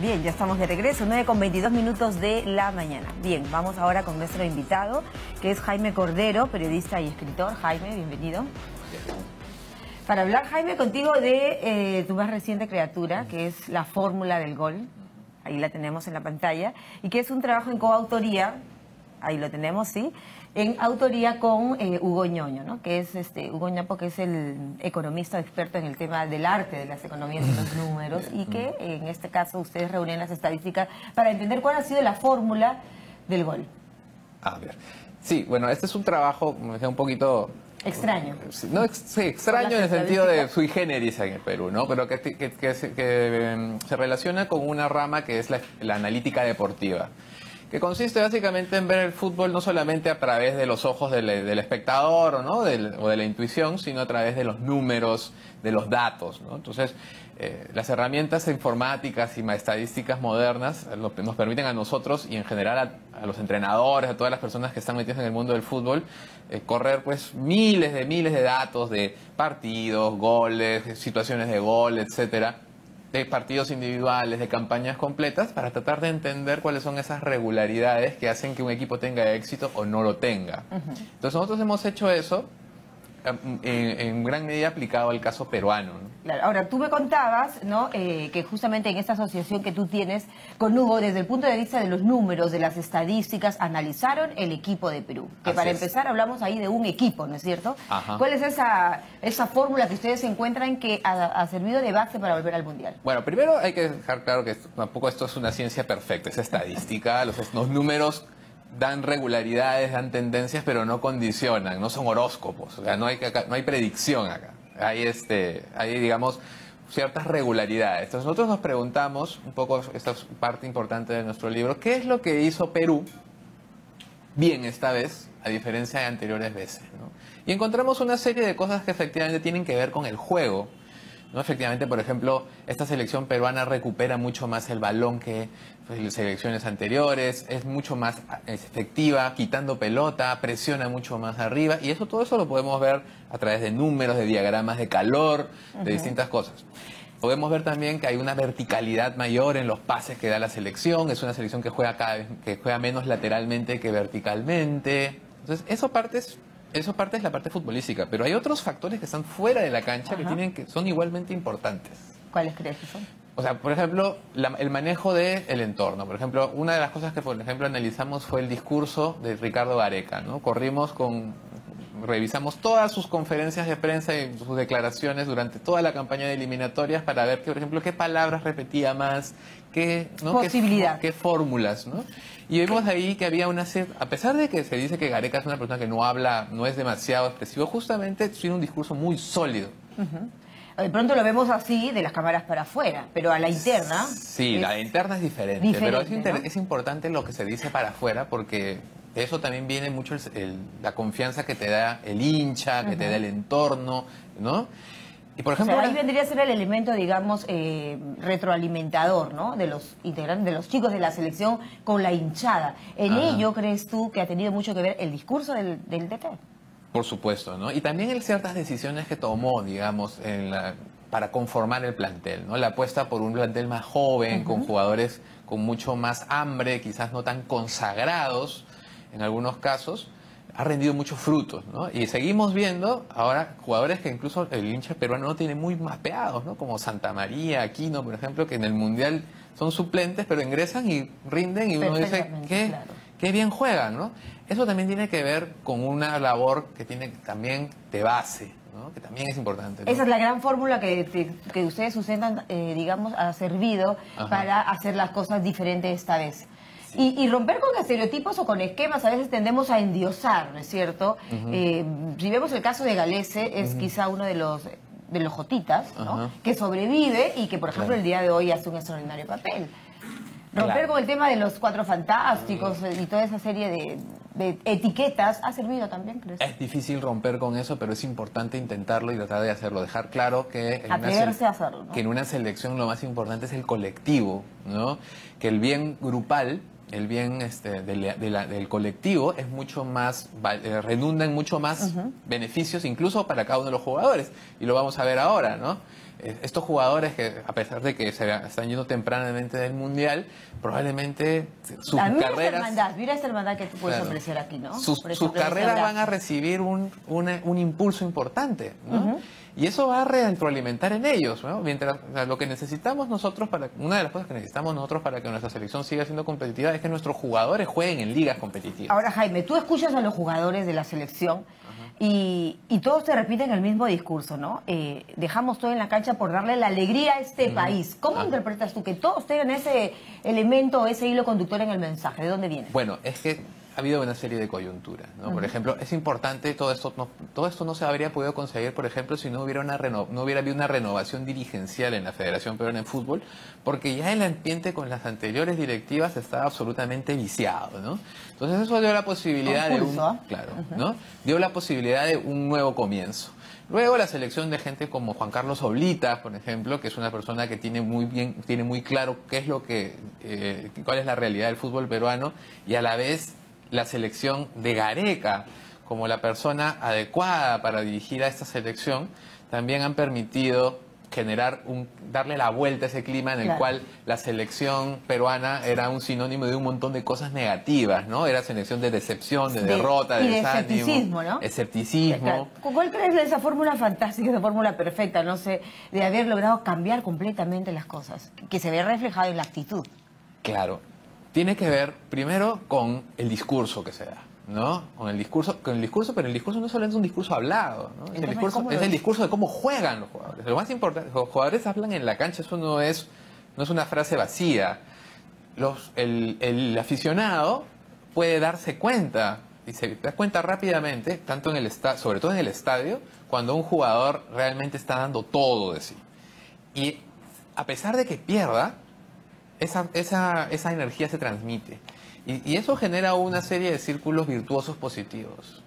Bien, ya estamos de regreso, 9:22 de la mañana. Bien, vamos ahora con nuestro invitado, que es Jaime Cordero, periodista y escritor. Jaime, bienvenido. Para hablar, Jaime, contigo de tu más reciente criatura, que es La Fórmula del Gol. Ahí la tenemos en la pantalla. Y que es un trabajo en coautoría, ahí lo tenemos, sí, en autoría con Hugo Ñoño, ¿no? Que es Hugo Ñapo, que es el economista experto en el tema del arte de las economías y los números, y que en este caso ustedes reúnen las estadísticas para entender cuál ha sido la fórmula del gol. A ver, sí, bueno, este es un trabajo, me decía, un poquito... Extraño. No, sí, extraño en el sentido de sui generis en el Perú, ¿no? Pero que se relaciona con una rama que es la analítica deportiva, que consiste básicamente en ver el fútbol no solamente a través de los ojos del espectador, ¿no? o de la intuición, sino a través de los números, de los datos, ¿no? Entonces, las herramientas informáticas y estadísticas modernas nos permiten a nosotros y en general a los entrenadores, a todas las personas que están metidas en el mundo del fútbol, correr pues miles de datos de partidos, goles, situaciones de gol, etcétera, de partidos individuales, de campañas completas, para tratar de entender cuáles son esas regularidades que hacen que un equipo tenga éxito o no lo tenga. Entonces nosotros hemos hecho eso en gran medida aplicado al caso peruano, ¿no? Claro. Ahora, tú me contabas, ¿no? Que justamente en esta asociación que tú tienes con Hugo, desde el punto de vista de los números, de las estadísticas, analizaron el equipo de Perú. Que Así para es. empezar hablamos ahí de un equipo, ¿no es cierto? Ajá. ¿Cuál es esa fórmula que ustedes encuentran que ha servido de base para volver al Mundial? Bueno, primero hay que dejar claro que tampoco esto es una ciencia perfecta, es estadística, los números dan regularidades, dan tendencias, pero no condicionan, no son horóscopos, o sea, no hay predicción acá. Hay, digamos, ciertas regularidades. Entonces nosotros nos preguntamos, un poco, esta es parte importante de nuestro libro, ¿qué es lo que hizo Perú bien esta vez, a diferencia de anteriores veces, ¿no? Y encontramos una serie de cosas que efectivamente tienen que ver con el juego, ¿no? Efectivamente, por ejemplo, esta selección peruana recupera mucho más el balón que las selecciones anteriores, es mucho más efectiva, quitando pelota, presiona mucho más arriba, y todo eso lo podemos ver a través de números, de diagramas de calor, de distintas cosas. Podemos ver también que hay una verticalidad mayor en los pases que da la selección, es una selección que juega menos lateralmente que verticalmente. Entonces, eso parte es la parte futbolística, pero hay otros factores que están fuera de la cancha que son igualmente importantes. ¿Cuáles crees que son? O sea, por ejemplo, el manejo del entorno. Por ejemplo, una de las cosas que, por ejemplo, analizamos fue el discurso de Ricardo Gareca, ¿no? Revisamos todas sus conferencias de prensa y sus declaraciones durante toda la campaña de eliminatorias para ver, por ejemplo, qué palabras repetía más, posibilidad, qué fórmulas, ¿no? Y vimos ahí que había a pesar de que se dice que Gareca es una persona que no habla, no es demasiado expresivo, justamente tiene un discurso muy sólido. De pronto lo vemos así, de las cámaras para afuera, pero a la interna... Sí, la interna es diferente, pero es importante lo que se dice para afuera, porque de eso también viene mucho la confianza que te da el hincha, que te da el entorno, ¿no? Y por ejemplo, ahí vendría a ser el elemento, digamos, retroalimentador, ¿no? De los integrantes, de los chicos de la selección con la hinchada. ¿En ello crees tú que ha tenido mucho que ver el discurso del DT? Por supuesto, ¿no? Y también ciertas decisiones que tomó, digamos, para conformar el plantel, ¿no? La apuesta por un plantel más joven, con jugadores con mucho más hambre, quizás no tan consagrados en algunos casos, ha rendido muchos frutos, ¿no? Y seguimos viendo ahora jugadores que incluso el hincha peruano no tiene muy mapeados, ¿no? Como Santa María, Aquino, por ejemplo, que en el Mundial son suplentes, pero ingresan y rinden y uno dice, qué bien juegan, ¿no? Eso también tiene que ver con una labor que tiene también de base, ¿no? Que también es importante, ¿no? Esa es la gran fórmula que ustedes sustentan, digamos, ha servido para hacer las cosas diferentes esta vez. Y romper con estereotipos o con esquemas, a veces tendemos a endiosar, ¿no es cierto? Si vemos el caso de Galese, es quizá uno de los jotitas, ¿no? Que sobrevive y que, por ejemplo, el día de hoy hace un extraordinario papel. Romper con el tema de los Cuatro Fantásticos y toda esa serie de etiquetas ha servido también, ¿crees? Es difícil romper con eso, pero es importante intentarlo y tratar de hacerlo. Dejar claro que atreverse a hacerlo, ¿no? Que en una selección lo más importante es el colectivo, ¿no? Que el bien grupal del colectivo es mucho más, redunda en mucho más beneficios, incluso para cada uno de los jugadores. Y lo vamos a ver ahora, ¿no? Estos jugadores que, a pesar de que se están yendo tempranamente del Mundial, probablemente sus carreras... Mira esta hermandad que tú puedes apreciar aquí, ¿no? Sus carreras van a recibir un impulso importante, ¿no? Y eso va a retroalimentar en ellos, ¿no? Mientras, o sea, lo que necesitamos nosotros una de las cosas que necesitamos nosotros para que nuestra selección siga siendo competitiva es que nuestros jugadores jueguen en ligas competitivas. Ahora, Jaime, tú escuchas a los jugadores de la selección y todos te repiten el mismo discurso, ¿no? Dejamos todo en la cancha por darle la alegría a este país. ¿Cómo interpretas tú que todos tengan ese elemento, ese hilo conductor en el mensaje? ¿De dónde viene? Bueno, es que ha habido una serie de coyunturas, ¿no? Por ejemplo, es importante, todo esto no se habría podido conseguir, por ejemplo, si no hubiera habido una renovación dirigencial en la Federación Peruana de Fútbol, porque ya el ambiente con las anteriores directivas estaba absolutamente viciado, ¿no? Entonces eso dio la posibilidad ¿no? Dio la posibilidad de un nuevo comienzo. Luego la selección de gente como Juan Carlos Oblitas, por ejemplo, que es una persona que tiene muy claro qué es cuál es la realidad del fútbol peruano, y a la vez la selección de Gareca como la persona adecuada para dirigir a esta selección, también han permitido darle la vuelta a ese clima en el cual la selección peruana era un sinónimo de un montón de cosas negativas, ¿no? Era selección de decepción, de derrota, de desánimo, escepticismo, ¿no? Escepticismo. ¿Cuál crees de esa fórmula fantástica, esa fórmula perfecta, no sé, de haber logrado cambiar completamente las cosas, que se ve reflejado en la actitud? Claro. Tiene que ver primero con el discurso que se da, ¿no? Con el discurso, pero el discurso no solamente es un discurso hablado, ¿no? Es el discurso de cómo juegan los jugadores. Lo más importante, los jugadores hablan en la cancha, eso no es una frase vacía. El aficionado puede darse cuenta, y se da cuenta rápidamente, sobre todo en el estadio, cuando un jugador realmente está dando todo de sí. Y a pesar de que pierda, esa energía se transmite y eso genera una serie de círculos virtuosos positivos.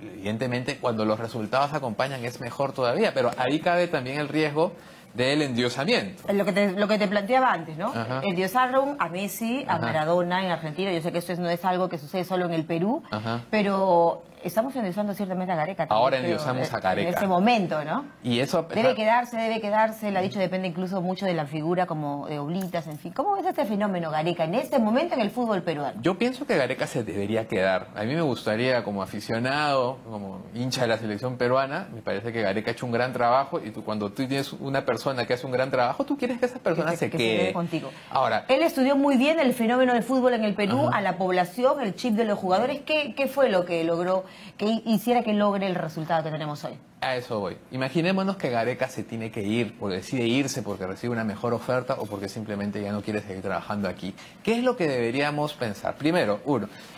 Evidentemente, cuando los resultados acompañan es mejor todavía, pero ahí cabe también el riesgo del endiosamiento. Lo que te planteaba antes, ¿no? Endiosaron a Messi, a Maradona en Argentina. Yo sé que eso no es algo que sucede solo en el Perú, pero estamos endiosando ciertamente a Gareca. Ahora endiosamos a Gareca. En este momento, ¿no? Y eso debe quedarse. Le ha dicho, depende incluso mucho de la figura como de Oblitas, en fin. ¿Cómo ves este fenómeno, Gareca, en este momento en el fútbol peruano? Yo pienso que Gareca se debería quedar. A mí me gustaría, como aficionado, como hincha de la selección peruana, me parece que Gareca ha hecho un gran trabajo y cuando tú tienes una persona que hace un gran trabajo, tú quieres que esa persona se quede contigo. Ahora, él estudió muy bien el fenómeno del fútbol en el Perú, a la población, el chip de los jugadores. ¿Qué fue lo que logró que hiciera que logre el resultado que tenemos hoy? A eso voy. Imaginémonos que Gareca se tiene que ir, o decide irse porque recibe una mejor oferta o porque simplemente ya no quiere seguir trabajando aquí. ¿Qué es lo que deberíamos pensar? Primero,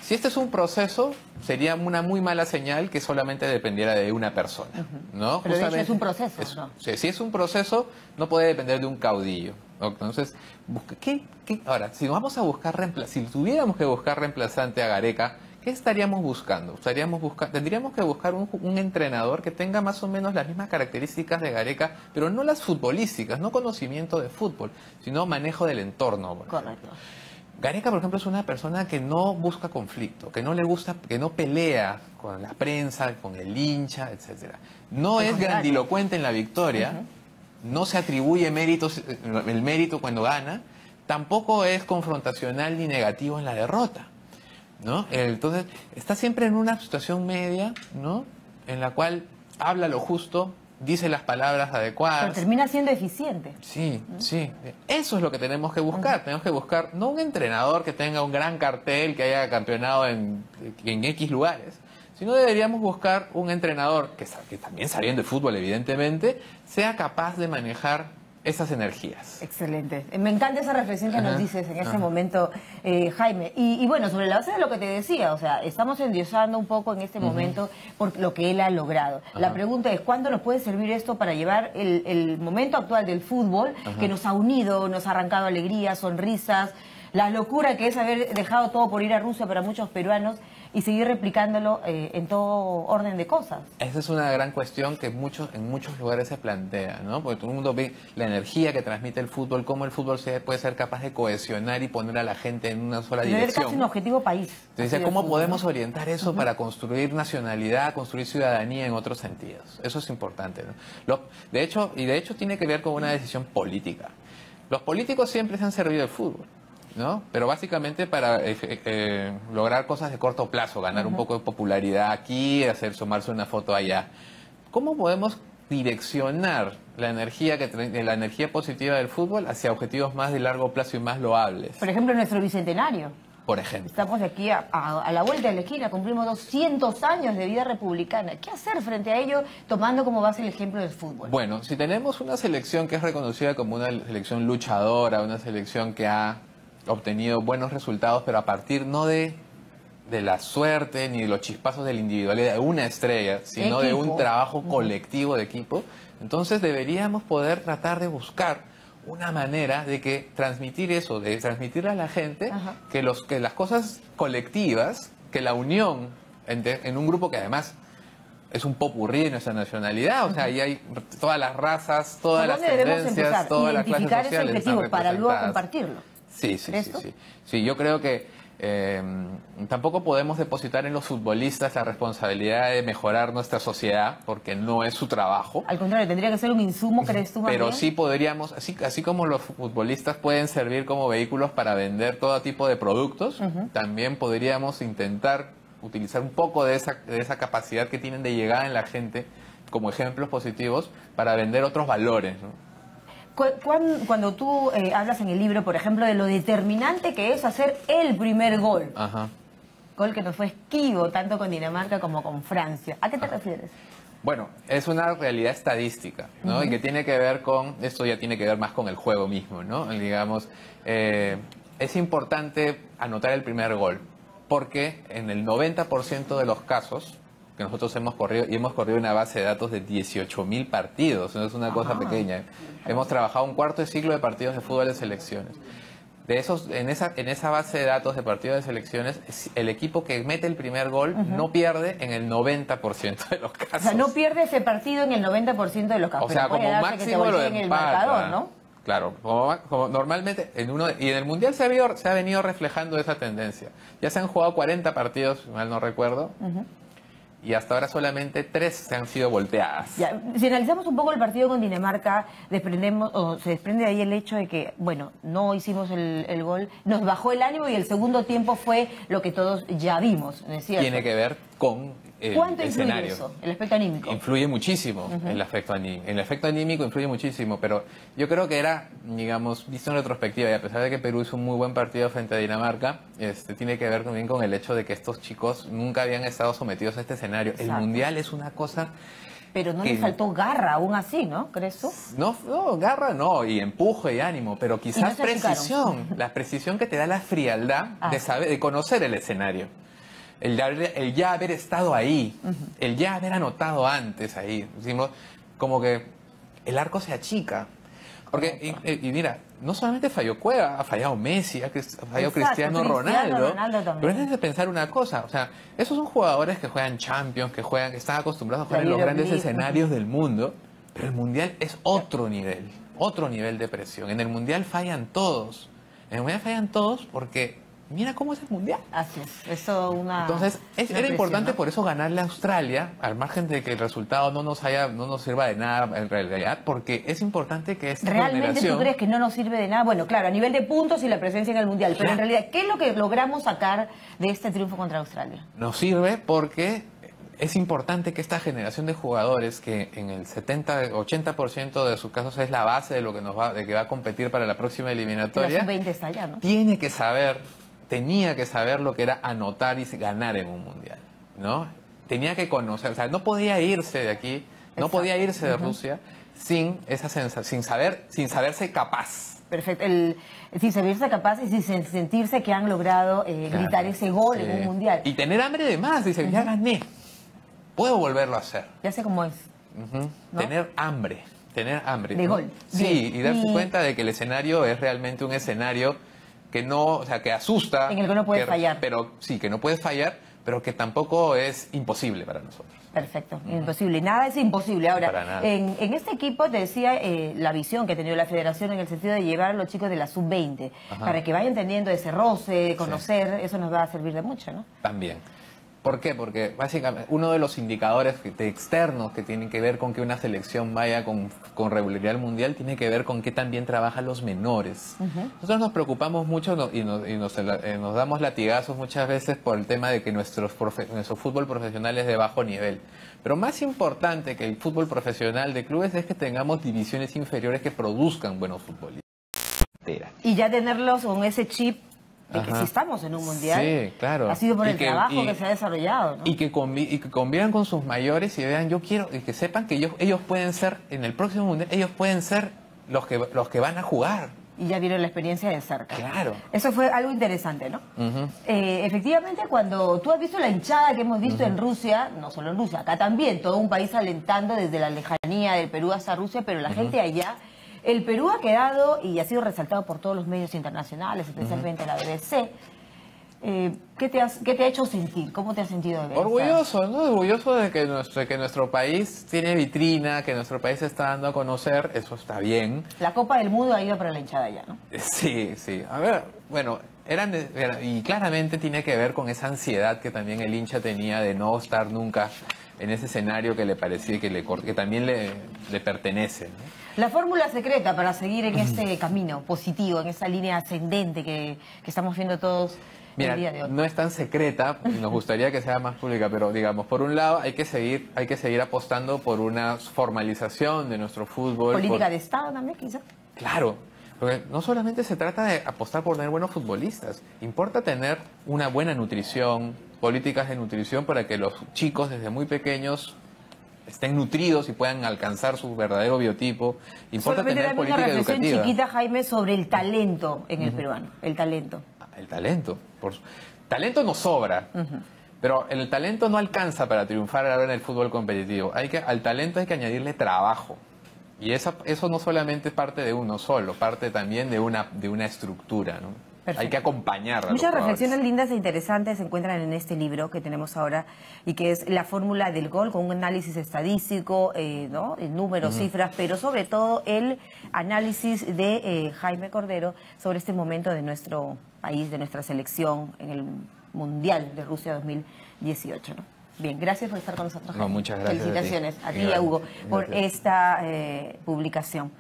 si este es un proceso, sería una muy mala señal que solamente dependiera de una persona, ¿no? Pero de hecho es un proceso, ¿no? Si es un proceso, no puede depender de un caudillo. Entonces, ahora, si tuviéramos que buscar reemplazante a Gareca, ¿qué estaríamos buscando? Tendríamos que buscar un entrenador que tenga más o menos las mismas características de Gareca, pero no las futbolísticas, no conocimiento de fútbol, sino manejo del entorno. Correcto. Gareca, por ejemplo, es una persona que no busca conflicto, que no pelea con la prensa, con el hincha, etcétera. No es grandilocuente en la victoria, no se atribuye el mérito cuando gana, tampoco es confrontacional ni negativo en la derrota, ¿no? Entonces, está siempre en una situación media, ¿no? En la cual habla lo justo, dice las palabras adecuadas. Pero termina siendo eficiente. Sí. Eso es lo que tenemos que buscar. Tenemos que buscar no un entrenador que tenga un gran cartel, que haya campeonado en X lugares, sino deberíamos buscar un entrenador que también sabiendo de fútbol, evidentemente, sea capaz de manejar esas energías. Excelente. Me encanta esa reflexión que nos dices en este momento, Jaime. Y bueno, sobre la base de lo que te decía, o sea, estamos endiosando un poco en este momento por lo que él ha logrado. La pregunta es, ¿cuándo nos puede servir esto para llevar el momento actual del fútbol que nos ha unido, nos ha arrancado alegrías, sonrisas, la locura que es haber dejado todo por ir a Rusia para muchos peruanos y seguir replicándolo en todo orden de cosas. Esa es una gran cuestión que en muchos lugares se plantea, ¿no? Porque todo el mundo ve la energía que transmite el fútbol, cómo el fútbol puede ser capaz de cohesionar y poner a la gente en una sola dirección. Es casi un objetivo país. Entonces, ¿cómo podemos orientar eso para construir nacionalidad, construir ciudadanía en otros sentidos? Eso es importante, ¿no? De hecho tiene que ver con una decisión política. Los políticos siempre se han servido del fútbol, ¿no? Pero básicamente para lograr cosas de corto plazo, ganar un poco de popularidad aquí, sumarse una foto allá. ¿Cómo podemos direccionar la energía positiva del fútbol hacia objetivos más de largo plazo y más loables? Por ejemplo, nuestro bicentenario. Por ejemplo. Estamos de aquí a la vuelta de la esquina, cumplimos 200 años de vida republicana. ¿Qué hacer frente a ello, tomando como base el ejemplo del fútbol? Bueno, si tenemos una selección que es reconocida como una selección luchadora, una selección que ha obtenido buenos resultados, pero a partir no de la suerte ni de los chispazos de la individualidad de una estrella, sino de un trabajo colectivo de equipo, entonces deberíamos poder tratar de buscar una manera de transmitir eso, de transmitirle a la gente que las cosas colectivas, que la unión en un grupo que además es un popurrí de nuestra nacionalidad, o sea, ahí hay todas las razas, todas las tendencias, todas las clases sociales. Identificar ese objetivo para luego compartirlo. Sí. Sí, yo creo que tampoco podemos depositar en los futbolistas la responsabilidad de mejorar nuestra sociedad, porque no es su trabajo. Al contrario, tendría que ser un insumo, ¿crees tú? Pero sí podríamos, así como los futbolistas pueden servir como vehículos para vender todo tipo de productos, también podríamos intentar utilizar un poco de esa capacidad que tienen de llegar en la gente como ejemplos positivos para vender otros valores, ¿no? Cuando tú hablas en el libro, por ejemplo, de lo determinante que es hacer el primer gol, gol que nos fue esquivo tanto con Dinamarca como con Francia, ¿a qué te refieres? Bueno, es una realidad estadística, ¿no? Y que tiene que ver esto ya tiene que ver más con el juego mismo, ¿no? Digamos, es importante anotar el primer gol, porque en el 90% de los casos que nosotros hemos corrido una base de datos de 18.000 partidos, no es una cosa pequeña. Hemos trabajado un cuarto de siglo de partidos de fútbol de selecciones. De esos, en esa base de datos de partidos de selecciones, el equipo que mete el primer gol no pierde en el 90% de los casos. O sea, no pierde ese partido en el 90% de los casos. O sea, como máximo lo en el marcador, ¿no? Claro, como normalmente y en el Mundial se ha venido reflejando esa tendencia. Ya se han jugado 40 partidos, si mal no recuerdo, y hasta ahora solamente 3 se han sido volteadas. Ya, si analizamos un poco el partido con Dinamarca, se desprende de ahí el hecho de que, bueno, no hicimos el gol, nos bajó el ánimo y el segundo tiempo fue lo que todos ya vimos, ¿no es cierto? Tiene que ver con el ¿Cuánto escenario. Influye eso, el efecto anímico? Influye muchísimo el efecto anímico. El efecto anímico influye muchísimo, pero yo creo que era, digamos, visto en retrospectiva, y a pesar de que Perú hizo un muy buen partido frente a Dinamarca, tiene que ver también con el hecho de que estos chicos nunca habían estado sometidos a este escenario. Exacto. El Mundial es una cosa... Pero no le faltó garra aún así, ¿no? ¿Crees tú? No, garra no, y empuje y ánimo, pero quizás precisión. La precisión que te da la frialdad de conocer el escenario. El ya haber estado ahí, el ya haber anotado antes ahí. Decimos, como que el arco se achica. Porque, y mira, no solamente falló Cueva, ha fallado Messi, ha fallado Cristiano Ronaldo. Pero es de pensar una cosa, o sea, esos son jugadores que juegan Champions, que están acostumbrados a jugar en los grandes escenarios del mundo, pero el Mundial es otro nivel de presión. En el Mundial fallan todos. En el Mundial fallan todos porque... Mira cómo es el Mundial. Así es. Entonces, era importante, ¿no? Por eso ganarle a Australia, al margen de que el resultado no nos sirva de nada en realidad, porque es importante que esta ¿Realmente tú crees que no nos sirve de nada? Bueno, claro, a nivel de puntos y la presencia en el Mundial, pero en realidad, ¿qué es lo que logramos sacar de este triunfo contra Australia? Nos sirve porque es importante que esta generación de jugadores, que en el 70-80% de sus casos es la base de lo que va a competir para la próxima eliminatoria, la sub-20 está allá, ¿no? Tenía que saber lo que era anotar y ganar en un Mundial, ¿no? Tenía que conocer, o sea, no podía irse de aquí, no podía irse de Rusia sin esa sensación, sin saberse capaz. Perfecto, sin saberse capaz y sin sentirse que han logrado gritar ese gol en un Mundial. Y tener hambre de más, dice, ya gané, puedo volverlo a hacer. Ya sé cómo es. ¿No? Tener hambre. De gol. Sí, y darse cuenta de que el escenario es realmente un escenario que no, o sea, que asusta. En el que no puedes fallar. Pero sí, que no puedes fallar, pero que tampoco es imposible para nosotros. Perfecto, imposible. Nada es imposible. Ahora, Para nada. en este equipo te decía la visión que ha tenido la federación en el sentido de llevar a los chicos de la sub-20 para que vayan teniendo ese roce, conocer, eso nos va a servir de mucho, ¿no? También. ¿Por qué? Porque básicamente uno de los indicadores externos que tienen que ver con que una selección vaya con regularidad al mundial tiene que ver con qué también trabajan los menores. Nosotros nos preocupamos mucho y nos damos latigazos muchas veces por el tema de que nuestro fútbol profesional es de bajo nivel. Pero más importante que el fútbol profesional de clubes es que tengamos divisiones inferiores que produzcan buenos futbolistas. Y ya tenerlos con ese chip de que si estamos en un mundial, sí, claro, ha sido por el trabajo que se ha desarrollado, ¿no? Y que convivan con sus mayores y vean, y que sepan que ellos pueden ser, en el próximo mundial, ellos pueden ser los que van a jugar. Y ya vieron la experiencia de cerca. Claro. Eso fue algo interesante, ¿no? Efectivamente, cuando tú has visto la hinchada que hemos visto en Rusia, no solo en Rusia, acá también, todo un país alentando desde la lejanía del Perú hasta Rusia, pero la gente allá. El Perú ha quedado y ha sido resaltado por todos los medios internacionales, especialmente la BBC. ¿Qué te ha hecho sentir? ¿Cómo te has sentido de ver? Orgulloso, ¿no? Orgulloso de que nuestro país tiene vitrina, que nuestro país se está dando a conocer, eso está bien. La Copa del Mundo ha ido para la hinchada ya, ¿no? Sí, sí. A ver, bueno, y claramente tiene que ver con esa ansiedad que también el hincha tenía de no estar nunca en ese escenario que le parecía que también le pertenece, ¿no? La fórmula secreta para seguir en este camino positivo, en esa línea ascendente que estamos viendo todos. Mira, el día de hoy. no es tan secreta, nos gustaría que sea más pública, pero digamos, por un lado hay que seguir apostando por una formalización de nuestro fútbol. ¿Política de Estado también, quizás? Claro, porque no solamente se trata de apostar por tener buenos futbolistas, importa tener una buena nutrición, políticas de nutrición para que los chicos desde muy pequeños estén nutridos y puedan alcanzar su verdadero biotipo. Importa Solamente tener una política reflexión educativa. chiquita, Jaime, sobre el talento en el peruano, el talento. El talento. Talento nos sobra, pero el talento no alcanza para triunfar ahora en el fútbol competitivo. Al talento hay que añadirle trabajo. Y eso no solamente es parte de uno solo, parte también de una estructura, ¿no? Perfecto. Hay que acompañar a Muchas los reflexiones jugadores. lindas e interesantes se encuentran en este libro que tenemos ahora y que es La fórmula del gol, con un análisis estadístico, ¿no? Números, cifras, pero sobre todo el análisis de Jaime Cordero sobre este momento de nuestro país, de nuestra selección en el Mundial de Rusia 2018, ¿no? Bien, gracias por estar con nosotros, Jaime. No, muchas gracias a ti. Felicitaciones a ti y a Hugo por esta publicación.